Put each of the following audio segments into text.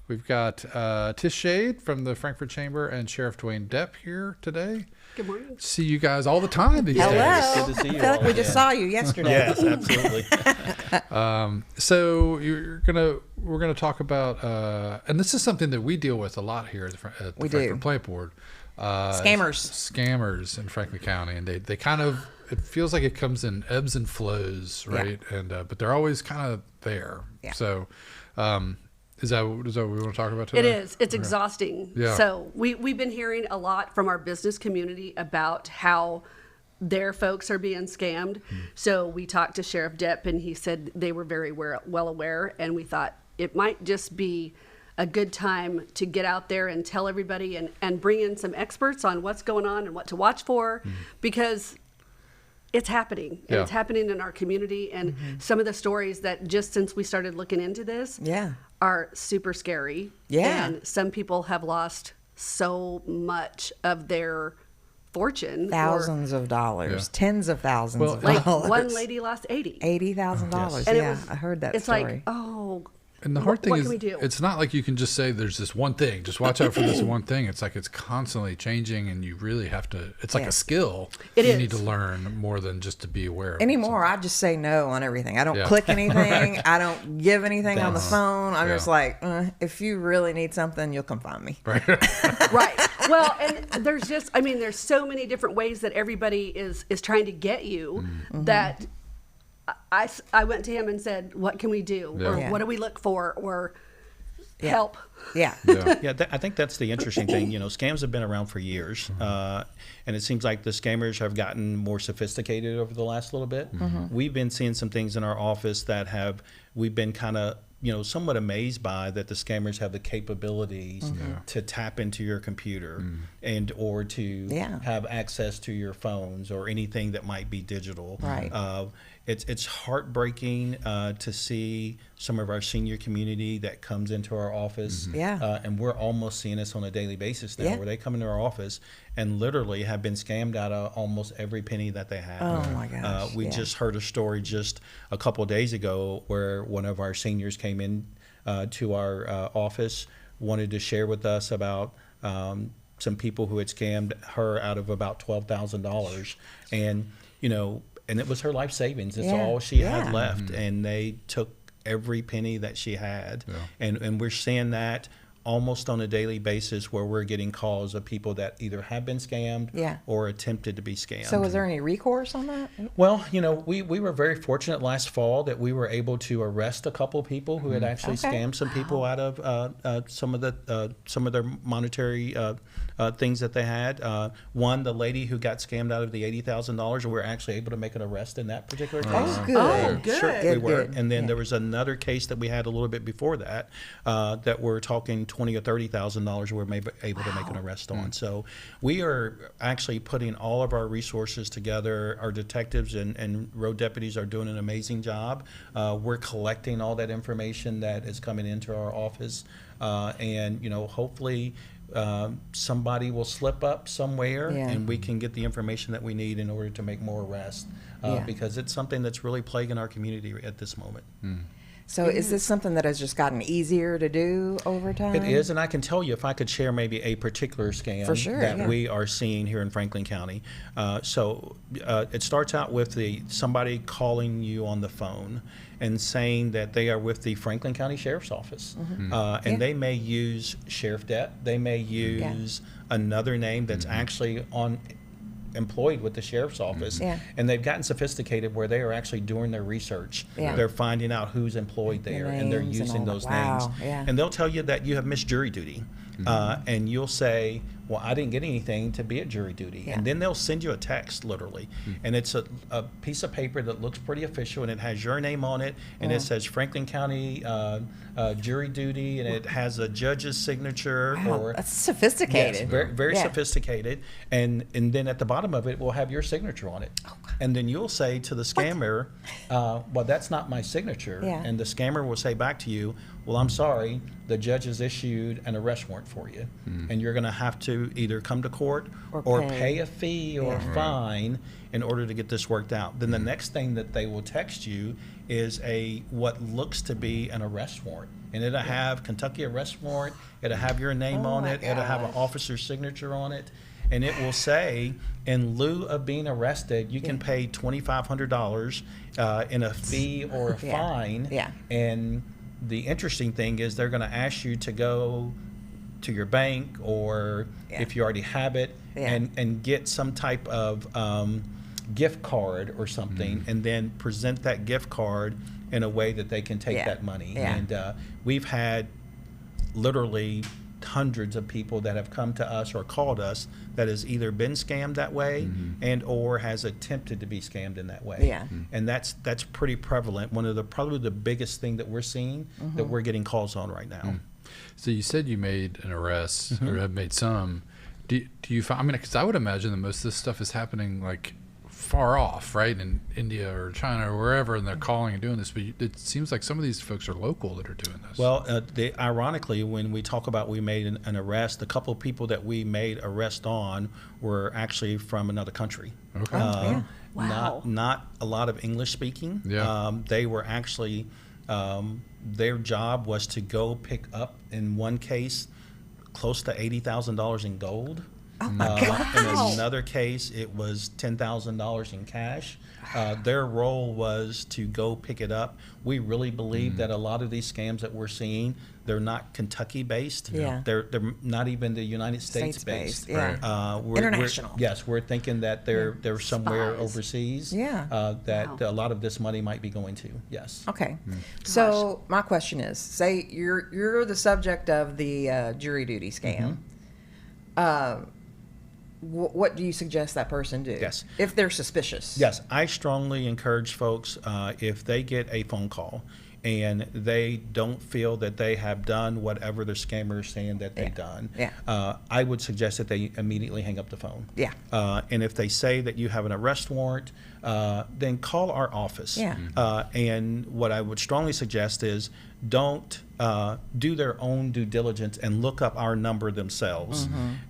We've got Tish Shade from the Frankfort Chamber and Sheriff Dwayne Depp here today. Good morning. See you guys all the time these days. Hello. Good to see you I feel like all we just again. saw you yesterday. Yes, absolutely. So we're gonna talk about, and this is something that we deal with a lot here at the We Frankfort do. Plant Board. Scammers in Franklin County, and they kind of, it feels like it comes in ebbs and flows, right? Yeah. And but they're always kind of there. Yeah. So is that what we want to talk about today? It is. It's exhausting. Yeah. So we've been hearing a lot from our business community about how their folks are being scammed. So we talked to Sheriff Depp, and he said they were very well aware, and we thought it might just be a good time to get out there and tell everybody and bring in some experts on what's going on and what to watch for, because it's happening. And Yeah. it's happening in our community. And some of the stories that just since we started looking into this are super scary. Yeah. And some people have lost so much of their fortune. thousands of dollars, tens of thousands Well, of Like dollars. one lady lost $80,000. And it Yeah, was- I heard that it's story. like, oh, And the hard thing what is, can we do? it's not like you can just say there's this one thing. Just watch out for this one thing. It's like it's constantly changing, and you really have to. It's like Yeah. a skill It you is. need to learn more than just to be aware of. Anymore, I just say no on everything. I don't Yeah. click anything. I don't give anything on the phone. I'm Yeah. just like, if you really need something, you'll come find me. Right. right. Well, and there's just, I mean, there's so many different ways that everybody is trying to get you that I went to him and said, what can we do? Yeah. Or Yeah. what do we look for? Or Yeah. help. Yeah. Yeah. Yeah, I think that's the interesting thing. You know, scams have been around for years, and it seems like the scammers have gotten more sophisticated over the last little bit. We've been seeing some things in our office that we've been kind of, somewhat amazed by, that the scammers have the capabilities to tap into your computer and or to have access to your phones or anything that might be digital. Right. It's heartbreaking to see some of our senior community that comes into our office. Yeah. And we're almost seeing this on a daily basis now, Yeah. where they come into our office and literally have been scammed out of almost every penny that they have. Oh, my gosh. We Yeah. just heard a story just a couple of days ago where one of our seniors came in to our office, wanted to share with us about some people who had scammed her out of about $12,000. And, and it was her life savings. It's Yeah. all she had Yeah. left. And they took every penny that she had. And we're seeing that almost on a daily basis, where we're getting calls of people that either have been scammed or attempted to be scammed. So was there any recourse on that? Well, we were very fortunate last fall that we were able to arrest a couple of people who had actually scammed some people out of some of their monetary things that they had. One, the lady who got scammed out of the $80,000, we were actually able to make an arrest in that particular case. Oh, good. Oh, good. Sure, we Good, were. good. And then Yeah. there was another case that we had a little bit before that that we're talking $20,000 or $30,000 we're able to make an arrest on. So we are actually putting all of our resources together. Our detectives and road deputies are doing an amazing job. We're collecting all that information that is coming into our office, and hopefully somebody will slip up somewhere and we can get the information that we need in order to make more arrests, because it's something that's really plaguing our community at this moment. So is this something that has just gotten easier to do over time? It is, and I can tell you, if I could share maybe a particular scam For sure, that yeah. we are seeing here in Franklin County. It starts out with somebody calling you on the phone and saying that they are with the Franklin County Sheriff's Office. And they may use Sheriff Depp. They may use another name that's actually employed with the sheriff's office, and they've gotten sophisticated where they are actually doing their research. They're finding out who's employed there, and they're names and using all those that. names. Wow, yeah. And they'll tell you that you have missed jury duty, and you'll say, well, I didn't get anything to be at jury duty. And then they'll send you a text, literally. And it's a piece of paper that looks pretty official, and it has your name on it, and it says Franklin County jury duty, and it has a judge's signature. Wow, that's sophisticated. Yes, very, very sophisticated. And then at the bottom of it will have your signature on it. And then you'll say to the scammer, well, that's not my signature. And the scammer will say back to you, well, I'm sorry, the judge has issued an arrest warrant for you. And you're going to have to either come to court or pay a fee or a fine in order to get this worked out. Then the next thing that they will text you is what looks to be an arrest warrant. and it'll have Kentucky arrest warrant, it'll have your name on my it, it'll have an gosh. officer's signature on it, and it will say, in lieu of being arrested, you can pay $2,500 in a fee or a Yeah. fine. Yeah. And the interesting thing is they're going to ask you to go to your bank, or Yeah. if you already have it, Yeah. and get some type of gift card or something, and then present that gift card in a way that they can take Yeah. that money. Yeah. And we've had literally hundreds of people that have come to us or called us that has either been scammed that way and or has attempted to be scammed in that way. Yeah. And that's pretty prevalent. One of the probably the biggest thing that we're seeing that we're getting calls on right now. So you said you made an arrest or have made some. Do you find, I mean, because I would imagine that most of this stuff is happening like far off, right, in India or China or wherever, and they're calling and doing this. But it seems like some of these folks are local that are doing this. Well, ironically, when we talk about we made an arrest, the couple of people that we made arrest on were actually from another country. Okay. yeah. Wow. Not a lot of English speaking. Yeah. They were actually, their job was to go pick up, in one case, close to $80,000 in gold. In another case, it was $10,000 in cash. Their role was to go pick it up. We really believe that a lot of these scams that we're seeing, they're not Kentucky based. Yeah. They're not even the United States based. Yeah. International. Yes, we're thinking that they're somewhere Spies. overseas. Yeah. That Wow. a lot of this money might be going to. Yes. Okay. So my question is, say you're the subject of the jury duty scam. What do you suggest that person do? Yes. If they're suspicious. Yes, I strongly encourage folks, if they get a phone call and they don't feel that they have done whatever the scammer is saying that they've done, Yeah. I would suggest that they immediately hang up the phone. Yeah. And if they say that you have an arrest warrant, then call our office. Yeah. And what I would strongly suggest is don't do their own due diligence and look up our number themselves.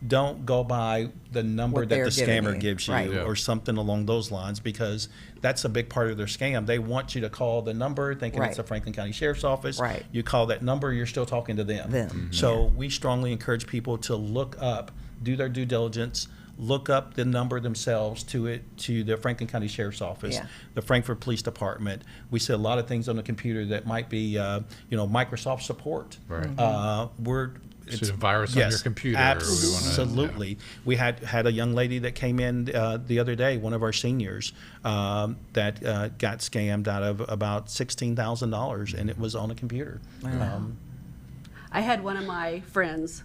Don't go by the number What that they're the giving scammer you. gives you, Right. Yeah. or something along those lines, because that's a big part of their scam. They want you to call the number thinking it's Right. the Franklin County Sheriff's Office. Right. You call that number, you're still talking to them. So we strongly encourage people to look up, do their due diligence, look up the number themselves to the Franklin County Sheriff's Office, Yeah. the Frankfort Police Department. We see a lot of things on the computer that might be, Microsoft support. Right. It's a virus on your computer, or we wanna- Absolutely. We had a young lady that came in the other day, one of our seniors, that got scammed out of about $16,000, and it was on a computer. I had one of my friends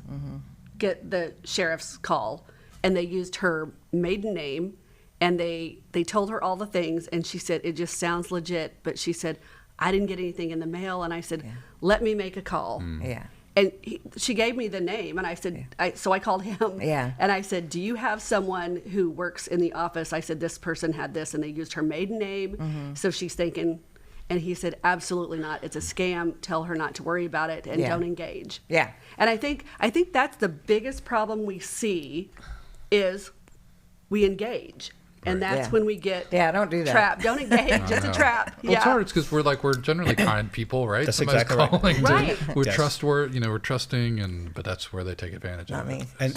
get the sheriff's call, and they used her maiden name, and they told her all the things, and she said, it just sounds legit, but she said, I didn't get anything in the mail, and I said, let me make a call. Yeah. And she gave me the name, and I said, so I called him. Yeah. And I said, do you have someone who works in the office? I said, this person had this, and they used her maiden name. So she's thinking, and he said, absolutely not. It's a scam. Tell her not to worry about it and Yeah. don't engage. Yeah. And I think that's the biggest problem we see is we engage. And that's Yeah. when we get Yeah, don't do that. trapped. Don't engage. It's a trap. Well, it's hard because we're generally kind people, right? That's Somebody's exactly right. calling Right. we're Yes. trustworthy, we're trusting, but that's where they take advantage Not of me. it. And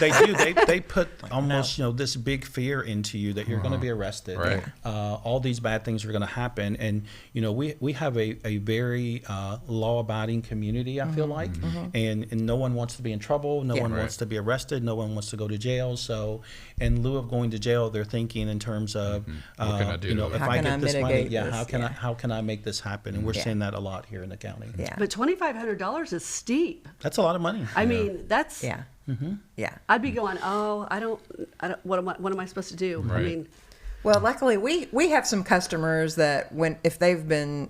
they do. They put almost this big fear into you that you're going to be arrested. Right. All these bad things are going to happen, and we have a very law-abiding community. I feel like, and no one wants to be in trouble. No one Right. wants to be arrested. No one wants to go to jail. So, in lieu of going to jail, they're thinking in terms of What can I do to if How I can get I this money, mitigate yeah, this? how can Yeah. how can I make this happen? And we're Yeah. seeing that a lot here in the county. Yeah. But $2,500 is steep. That's a lot of money. I mean, that's. Yeah. Yeah. I'd be going, oh, I don't. What am I supposed to do? I Right. mean, Well, luckily we have some customers that if they've been,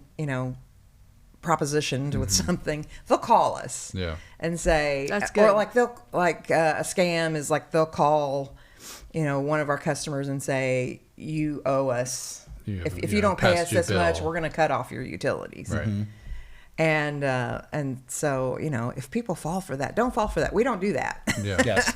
propositioned with something, they'll call us. Yeah. And say, That's or good. like a scam is like they'll call, one of our customers and say, you owe us. You have, If you don't pay past us due this much, bill. we're going to cut off your utilities. Right. And so, if people fall for that, don't fall for that. We don't do that. Yeah. Yes.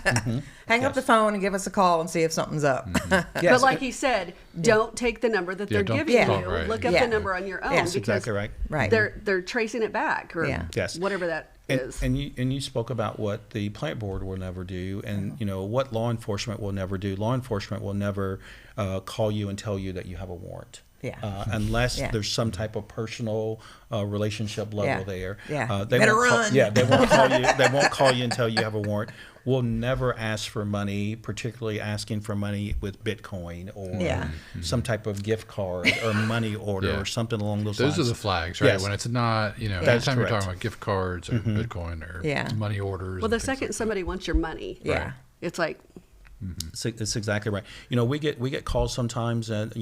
Hang up the phone and give us a call and see if something's up. Yes. But like he said, don't take the number that they're don't giving call, you. right. Look up Yeah. the number on your own. Yeah. That's because exactly right. Right. They're tracing it back or Yeah. Yes. whatever that is. And you spoke about what the plant board will never do, and what law enforcement will never do. Law enforcement will never call you and tell you that you have a warrant. Yeah. Unless Yeah. there's some type of personal relationship level Yeah. there. Yeah. They Better won't run. They won't call you. They won't call you and tell you have a warrant. We'll never ask for money, particularly asking for money with Bitcoin or Yeah. some type of gift card or money order Yeah. or something along those lines. Those are the flags, right? Yes. When it's not, That's anytime you're correct. talking about gift cards or Bitcoin or Yeah. money orders. Well, and the things second like somebody wants your money, Yeah. it's like, It's exactly right. We get calls sometimes, and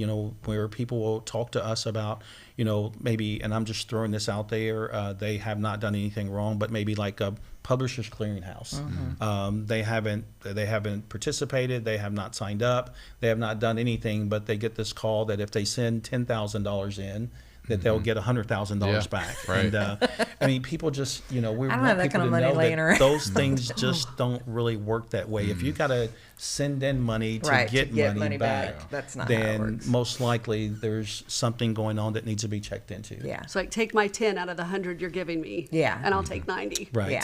where people will talk to us about, maybe, and I'm just throwing this out there, they have not done anything wrong, but maybe like a Publishers Clearinghouse, they haven't participated, they have not signed up, they have not done anything, but they get this call that if they send $10,000 in, that they'll get $100,000 Yeah, back. right. And people just, we have want that people kind of to money know laying that around. those things just don't really work that way. If you got to send in money to Right, get to get money money back, back. That's not how it then works. most likely there's something going on that needs to be checked into. Yeah. it's like take my 10 out of the 100 you're giving me. Yeah. And I'll take 90. Right. Yeah.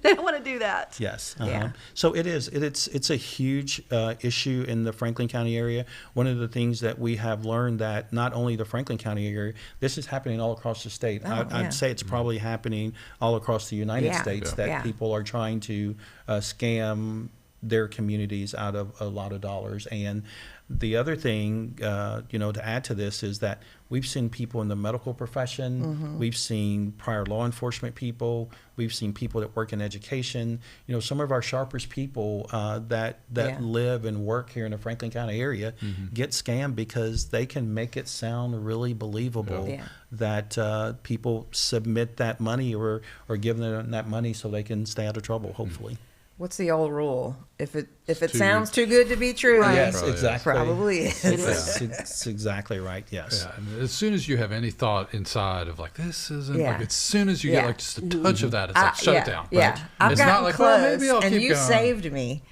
They don't want to do that. Yes. Yeah. So it's a huge issue in the Franklin County area. One of the things that we have learned that not only the Franklin County area, this is happening all across the state. Oh, yeah. I'd say it's probably happening all across the United Yeah. States Yeah. that Yeah. people are trying to scam their communities out of a lot of dollars. And the other thing, to add to this is that we've seen people in the medical profession, we've seen prior law enforcement people, we've seen people that work in education. Some of our sharpest people that Yeah. live and work here in the Franklin County area get scammed because they can make it sound really believable Yeah. that people submit that money or give them that money so they can stay out of trouble, hopefully. What's the old rule? If it Too sounds too good to be true, Right. Yes, Probably is. exactly. probably is. It's exactly right. Yes. Yeah, and as soon as you have any thought inside of like this isn't Yeah. like, as soon as you Yeah. get like just a touch of that, it's like shut yeah, it down. Yeah, Right? I've It's gotten not like, close, well, maybe I'll and keep you going. saved me.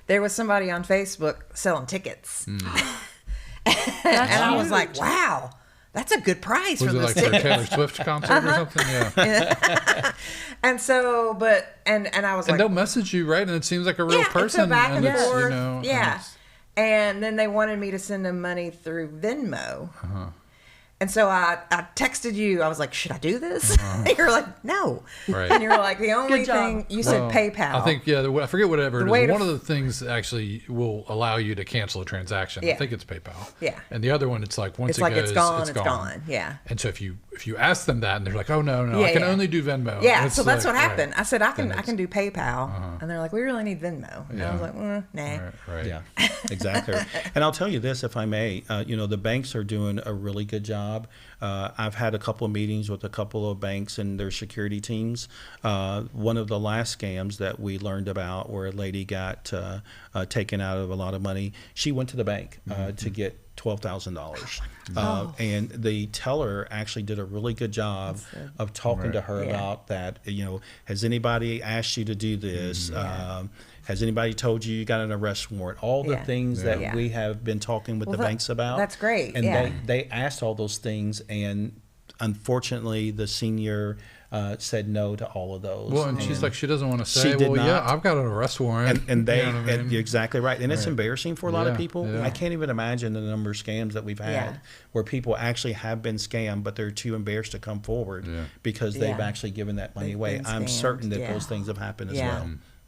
There was somebody on Facebook selling tickets, and I was like, "Wow, that's a good price Was for it this like for a ticket." Taylor Swift concert or something? Yeah. And so, and I was And like, they'll message you, right? And it seems like a real "Yeah, person. it's a back and it's, forth." and Yeah, it's- and then they wanted me to send them money through Venmo. And so I texted you. I was like, "Should I do this?" You're like, "No." Right. And you're like, "The only Good job. thing you said Well, PayPal." I think, I forget whatever The it way is. to One of the things that actually will allow you to cancel a transaction. I Yeah. think it's PayPal. Yeah. And the other one, it's like once it's it like goes, it's gone. Yeah. And so if you ask them that and they're like, oh no, Yeah, I can yeah. only do Venmo. Yeah, It's so that's like, what happened. right. I said I Then can it's- do PayPal, and they're like, we really need Venmo. And I was Yeah. like, nah. Right. Yeah, exactly. And I'll tell you this, if I may, the banks are doing a really good job. I've had a couple of meetings with a couple of banks and their security teams. One of the last scams that we learned about where a lady got taken out of a lot of money, she went to the bank to get $12,000. And the teller actually did a really good job of talking to her Yeah. about that. Has anybody asked you to do this? Has anybody told you got an arrest warrant? All the Yeah. things that Yeah. we have been talking with Well, the banks about. that's great, And yeah. they asked all those things, and unfortunately, the senior said no to all of those. Well, and she's like, she doesn't want to She say, did well, yeah, not. I've got an arrest warrant. and they, You know what I mean? you're exactly right. And it's Right. embarrassing for a lot of Yeah, people. yeah. I can't even imagine the number of scams that we've had Yeah. where people actually have been scammed, but they're too embarrassed to come forward Yeah. because they've Yeah. actually given that money They've away. been I'm scammed, certain that yeah. those things have happened as Yeah.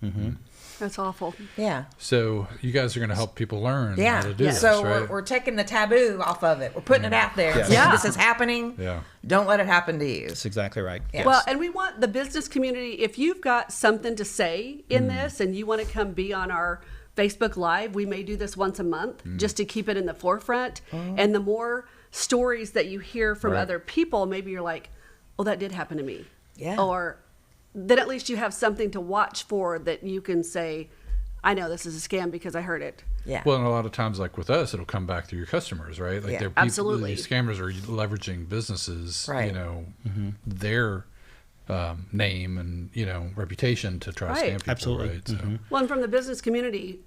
well. That's awful. Yeah. So you guys are going to help people learn Yeah. how to do this, So right? we're taking the taboo off of it. We're putting it out there. and Yeah. saying, Yeah. This is happening. Yeah. Don't let it happen to you. That's exactly right. Yeah. Yes. Well, and we want the business community, if you've got something to say in this and you want to come be on our Facebook Live, we may do this once a month just to keep it in the forefront. And the more stories that you hear from Right. other people, maybe you're like, oh, that did happen to me. Yeah. Or then at least you have something to watch for that you can say, I know this is a scam because I heard it. Yeah. Well, and a lot of times, like with us, it'll come back through your customers, right? Like Yeah. they're people, Absolutely. these scammers are leveraging businesses, Right. you know, their name and, you know, reputation to try to Right. scam people, Absolutely. right? So, Well, and from the business community,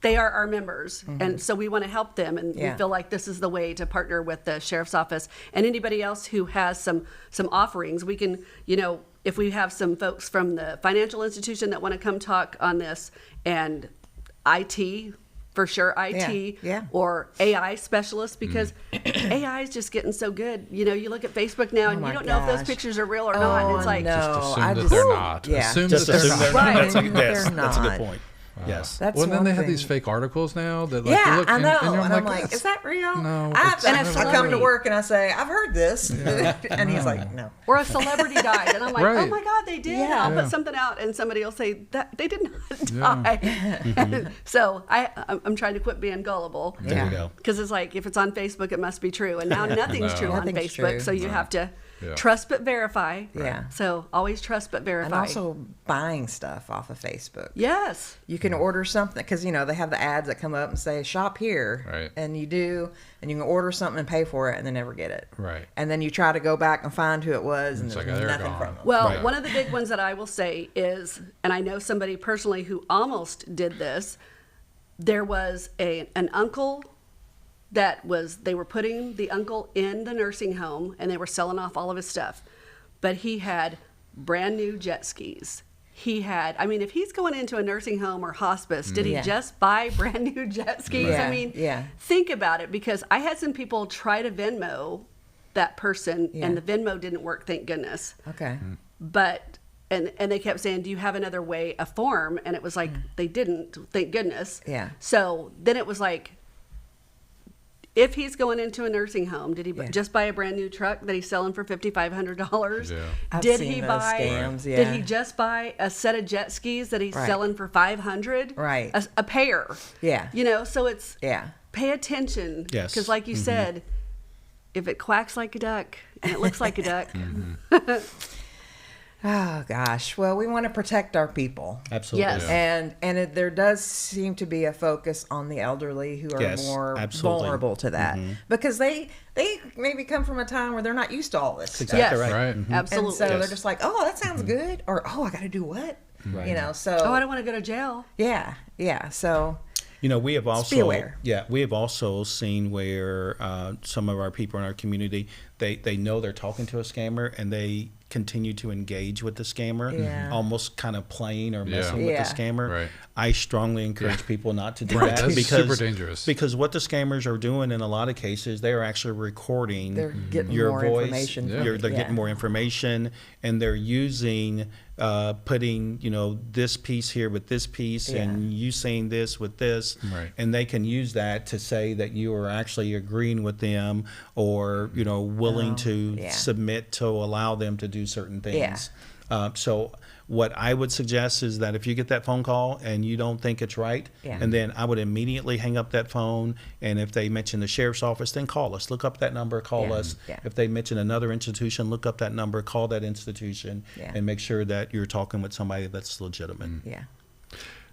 they are our members, and so we want to help them, and Yeah. we feel like this is the way to partner with the sheriff's office and anybody else who has some offerings. We can, you know, if we have some folks from the financial institution that want to come talk on this, and IT, for sure, IT, Yeah. or AI specialists, because AI is just getting so good. You know, you look at Facebook now, and my you don't know if those gosh. pictures are real or not. And it's like, no. just assume I that just- they're not. Yeah. Assume Just that they're assume not. they're Right. That's a, They're yes, that's a not. good point. Yes. That's Well, then one they have thing. these fake articles now that like Yeah, you look I know. and you're And I'm like, "That's- is that real? No, I it's And a come to celebrity. work and I say, I've heard this. And he's like, no. or a celebrity died, and I'm like, oh Right. my God, they did. Yeah. And I'll Yeah. put something out, and somebody will say that they did not die. So I'm trying to quit being gullible. There Yeah. you go. Because it's like, if it's on Facebook, it must be true. And now nothing's No. true on Nothing's Facebook. true. So you have to Yeah. trust but verify. Yeah. So always trust but verify. And also buying stuff off of Facebook. yes. You can order something because, you know, they have the ads that come up and say, shop here. Right. And you do, and you can order something and pay for it and then never get it. Right. And then you try to go back and find who it was and It's there's like, they're nothing gone. from them. Well, Right. one of the big ones that I will say is, and I know somebody personally who almost did this, there was an uncle they were putting the uncle in the nursing home and they were selling off all of his stuff. But he had brand new jet skis. I mean, if he's going into a nursing home or hospice, did he Yeah. just buy brand new jet skis? Yeah, I mean, yeah. think about it, because I had some people try to Venmo that person Yeah. and the Venmo didn't work, thank goodness. Okay. But and they kept saying, do you have another way, a form? And it was like, they didn't, thank goodness. Yeah. So then it was like, if he's going into a nursing home, did he Yeah. just buy a brand new truck that he's selling for $5,500? Yeah. I've Did seen he those buy? scams, Did yeah. he just buy a set of jet skis that he's Right. selling for $500? Right. A pair. Yeah. You know, so it's Yeah. pay attention. Yes. Because like you said, if it quacks like a duck and it looks like a duck, Oh gosh. Well, we want to protect our people. Absolutely. Yes. And there does seem to be a focus on the elderly who are Yes, more absolutely. vulnerable to that because they maybe come from a time where they're not used to all this stuff. Exactly yes, right. Right. absolutely. And so Yes. they're just like, oh, that sounds good, or oh, I got to do what, Right. you know. So Oh, I don't want to go to jail. yeah. So You know, we have also aware. we have also seen where some of our people in our community they know they're talking to a scammer and they continue to engage with the scammer, Yeah. almost kind of playing or messing Yeah. with the scammer. Right. I strongly encourage people not to do Right, that that's because super dangerous. Because what the scammers are doing in a lot of cases, they are actually recording they're getting your more voice. information. Yeah. from They're it. Yeah. getting more information, and they're using putting this piece here with this piece, Yeah. and you saying this with this, Right. and they can use that to say that you are actually agreeing with them or willing to yeah. submit to allow them to do certain things. Yeah. So what I would suggest is that if you get that phone call and you don't think it's right, Yeah. and then I would immediately hang up that phone. And if they mention the sheriff's office, then call us. Look up that number, call Yeah. us. Yeah. If they mention another institution, look up that number, call that institution, Yeah. and make sure that you're talking with somebody that's legitimate. Yeah.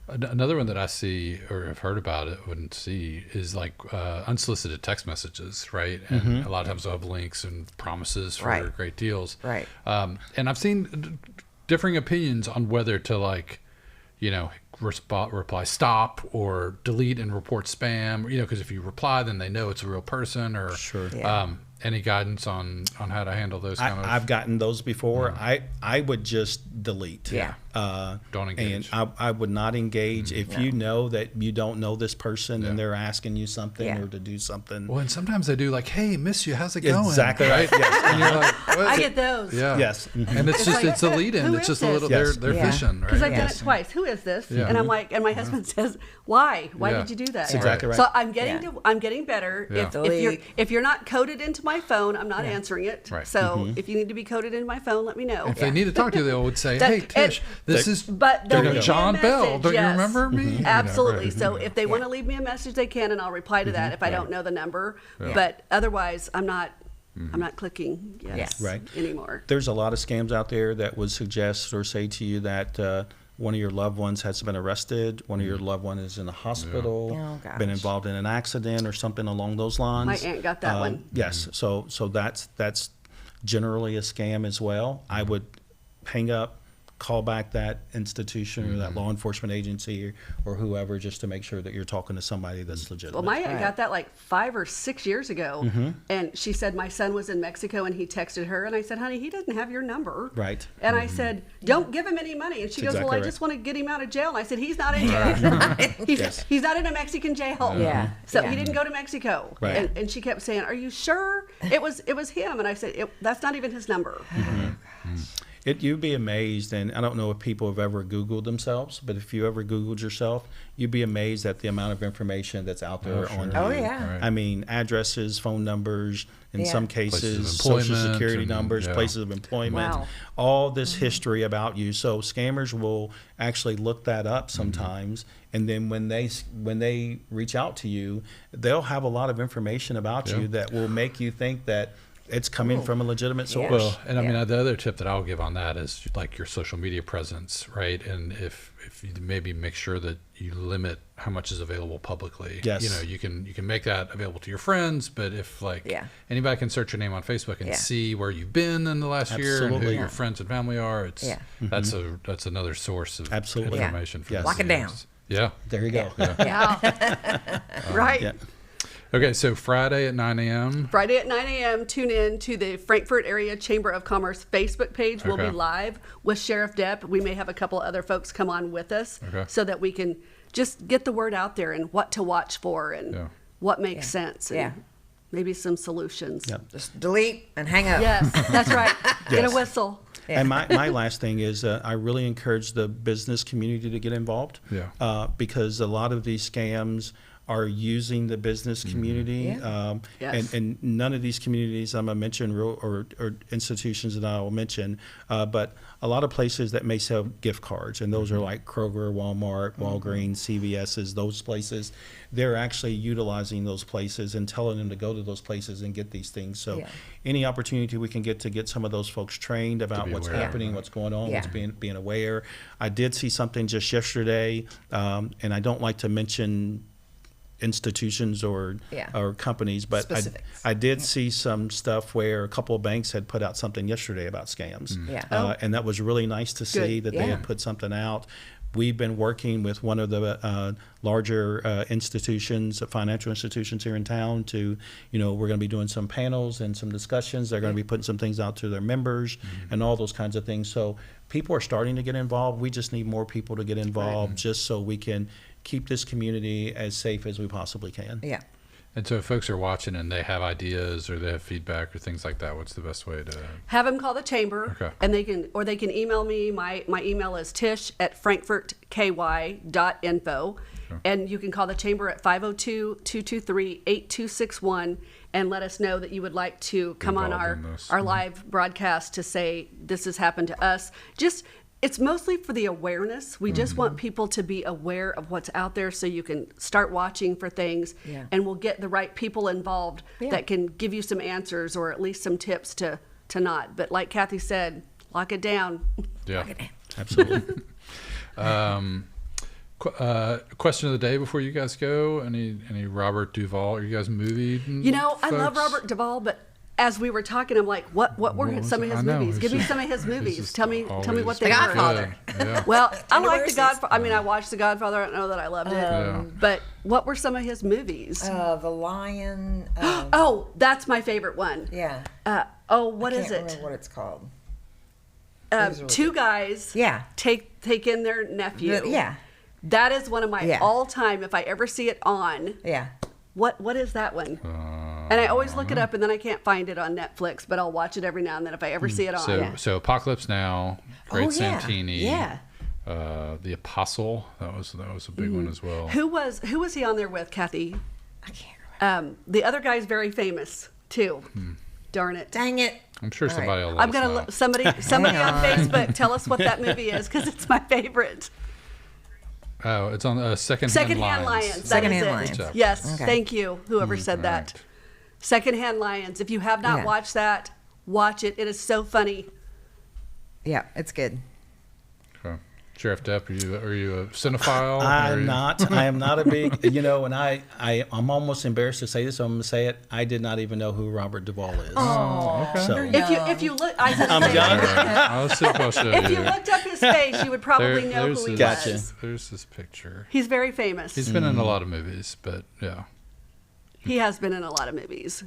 Another one that I see or have heard about it, wouldn't see, is like unsolicited text messages, right? And a lot of times they'll have links and promises for Right. great deals. Right. And I've seen differing opinions on whether to reply stop or delete and report spam, because if you reply, then they know it's a real person or Sure. Yeah. any guidance on how to handle those kind of I've gotten those before. I would just delete. Yeah. Don't engage. And I would not engage if you know that you don't know this person and they're asking you something Yeah. or to do something. Well, and sometimes they do like, hey, miss you, how's it going? Exactly right. Yes. And you're like, what? I get those. Yeah. Yes. And it's just, like, it's a lead in. who It's is just a this? little, Yes. they're Yeah. fishing, right? Because I've done Yes. it twice. Who is this? Yeah. And I'm like, and my husband says, why? Why Yeah. did you do that? That's exactly right. So I'm getting Yeah. I'm getting better. Yeah. If you're not coded into my phone, I'm not answering it. Right. So if you need to be coded into my phone, let me know. If they need to talk to you, they would say, That- hey, Tish, this is But they'll leave me a John Bell. message, Don't you yes. remember me? You know, Absolutely. right. So if they want to leave me a message, they can, and I'll reply to that if I don't know the number. But otherwise, I'm not clicking yes Right. anymore. There's a lot of scams out there that would suggest or say to you that one of your loved ones has been arrested, one of your loved one is in the hospital, Oh, gosh. been involved in an accident or something along those lines. My aunt got that one. Yes, so that's generally a scam as well. I would hang up, call back that institution or that law enforcement agency or whoever, just to make sure that you're talking to somebody that's legitimate. Well, my aunt got that like 5 or 6 years ago, and she said my son was in Mexico and he texted her, and I said, honey, he doesn't have your number. Right. And I said, don't give him any money. And she goes, exactly well, I right. just want to get him out of jail. And I said, he's not in jail. He's not in a Mexican jail. Yeah. So Yeah. he didn't go to Mexico. Right. And she kept saying, are you sure? It was him. And I said, that's not even his number. You'd be amazed, and I don't know if people have ever Googled themselves, but if you ever Googled yourself, you'd be amazed at the amount of information that's out there on Oh, you. yeah. I mean, addresses, phone numbers, in Yeah. some Places cases, of social employment security and- numbers, yeah. places of employment, Wow. all this history about you. So scammers will actually look that up sometimes, and then when they reach out to you, they'll have a lot of information about Yeah. you that will make you think that it's coming from a legitimate source. Well, and I mean, Yeah. the other tip that I'll give on that is like your social media presence, right? And if you maybe make sure that you limit how much is available publicly. Yes. You know, you can make that available to your friends, but if like Yeah. anybody can search your name on Facebook and Yeah. see where you've been in the last year and who Absolutely. your friends and family are, it's Yeah. that's another source of Absolutely. Yeah. information for Yes. the Lock it down. scams. Yeah. There you go. Yeah. Right. Yeah. Okay, so Friday at 9 a.m. Friday at 9 a.m., tune in to the Frankfort Area Chamber of Commerce Facebook page. We'll Okay. be live with Sheriff Depp. We may have a couple other folks come on with us Okay. so that we can just get the word out there and what to watch for and Yeah. what makes sense. And Yeah. maybe some solutions. Yep. Just delete and hang up. Yes, that's right. Get a Yes. whistle. Yeah. And my last thing is I really encourage the business community to get involved. Yeah. Because a lot of these scams are using the business community. Yeah. Yes. And none of these communities I'm going to mention or institutions that I will mention, but a lot of places that may sell gift cards, and those are like Kroger, Walmart, Walgreens, CVS's, those places. They're actually utilizing those places and telling them to go to those places and get these things. So Yeah. any opportunity we can get to get some of those folks trained about be what's aware. happening, what's going on, what's Yeah. being aware. I did see something just yesterday, and I don't like to mention institutions or Yeah. or companies, but Specifics. I did see some stuff where a couple of banks had put out something yesterday about scams. Yeah. And that was really nice to see Good. that they Yeah. had put something out. We've been working with one of the larger institutions, financial institutions here in town to, we're going to be doing some panels and some discussions. They're going to be putting some things out to their members and all those kinds of things. So people are starting to get involved. We just need more people to get involved just so we can keep this community as safe as we possibly can. Yeah. And so if folks are watching and they have ideas or they have feedback or things like that, what's the best way to... Have them call the chamber, Okay. and they can email me. My email is tish@frankfortky.info, and you can call the chamber at 502-223-8261 and let us know that you would like to come on Involved in this. our live broadcast to say this has happened to us. It's mostly for the awareness. We just want people to be aware of what's out there so you can start watching for things, Yeah. and we'll get the right people involved Yeah. that can give you some answers or at least some tips to not. But like Kathy said, lock it down. Yeah. Absolutely. Question of the day before you guys go. Any Robert Duvall? Are you guys movie? I love folks? Robert Duvall, but as we were talking, I'm like, what were was some of it? his I know, movies? it's Give me just- some of his it's movies. just Tell me what always they The were. Godfather. Yeah. Well, I And the like The Mercies. Godfather. I mean, I watched The Godfather. I don't know that I loved it. Yeah. But what were some of his movies? The Lion. Oh, that's my favorite one. Yeah. What I is can't it? remember what it's called. Two guys Yeah. take in their nephew. Yeah. That is one of my Yeah. all-time, if I ever see it on. Yeah. What is that one? And I always look it up, and then I can't find it on Netflix, but I'll watch it every now and then if I ever see it on. So Apocalypse Now, Great Oh, yeah. Santini. Yeah. The Apostle. That was a big one as well. Who was he on there with, Kathy? I can't remember. The other guy's very famous too. Darn it! Dang it. I'm sure All right. somebody will let I'm us gonna know. look, somebody on Facebook tell us what that movie is because it's my favorite. Oh, it's on Secondhand Secondhand Lions. Lions. That is Secondhand it. Lions. Good job. Yes, Okay. thank you, whoever said that. right. Secondhand Lions. If you have not Yeah. watched that, watch it. It is so funny. Yeah, it's good. Okay. Sheriff Depp, are you a cinephile? I'm not. I am not a big, and I'm almost embarrassed to say this, so I'm going to say it. I did not even know who Robert Duvall is. Oh, okay. So, if you look, I'm young. I'll see if I'll show If you. you looked up his face, you would probably know who he Gotcha. was. There's this picture. He's very famous. He's been in a lot of movies, but yeah. He has been in a lot of movies.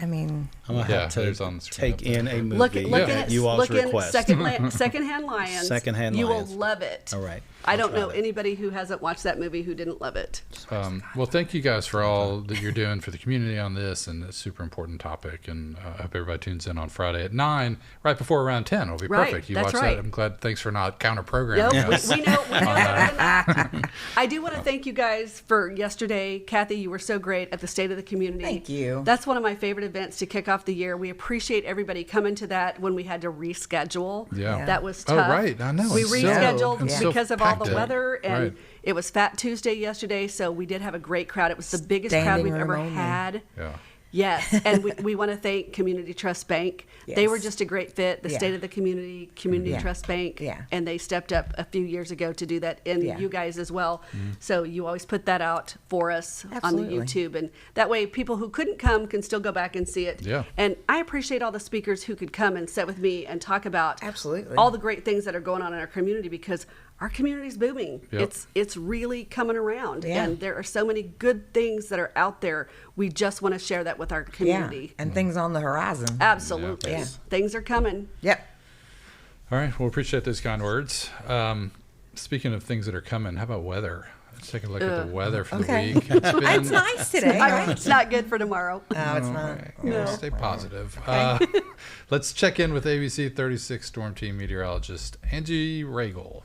I mean, I'm going to have there's to on the screen take up there. in a movie Look that you all's request. Secondhand Lions. Secondhand You Lions. will love it. All right. I don't I'll know try that. anybody who hasn't watched that movie who didn't love it. Well, thank you guys for all that you're doing for the community on this, and it's a super important topic. And I hope everybody tunes in on Friday at 9, right before around 10. It'll be Right, perfect. You that's watch right. that. I'm glad. Thanks for not counter No, programming us. we know. I do want to thank you guys for yesterday. Kathy, you were so great at the State of the Community. Thank you. That's one of my favorite events to kick off the year. We appreciate everybody coming to that when we had to reschedule. Yeah. That was Oh, tough. right. I know. We It's so- rescheduled it's so because of all the packed. weather, and Right. it was Fat Tuesday yesterday, so we did have a great crowd. It was the biggest crowd Standing we've room ever only. had. Yeah. Yes, and we want to thank Community Trust Bank. They Yes. were just a great fit. The Yeah. State of the Community Yeah. Trust Bank. Yeah. And they stepped up a few years ago to do that, and Yeah. you guys as well. So you always put that out for us Absolutely. on the YouTube, and that way people who couldn't come can still go back and see it. Yeah. And I appreciate all the speakers who could come and sit with me and talk about Absolutely. all the great things that are going on in our community, because our community's booming. Yep. It's really coming around, Yeah. and there are so many good things that are out there. We just want to share that with our community. and things on the horizon. Absolutely. Yeah. Things are coming. Yep. All right. Well, appreciate those kind words. Speaking of things that are coming, how about weather? Let's take a look at the weather for Okay. the week. It's been, It's nice today, right? It's not good for tomorrow. No, it's not. Yeah, stay positive. Let's check in with ABC 36 Storm Team meteorologist Angie Regal.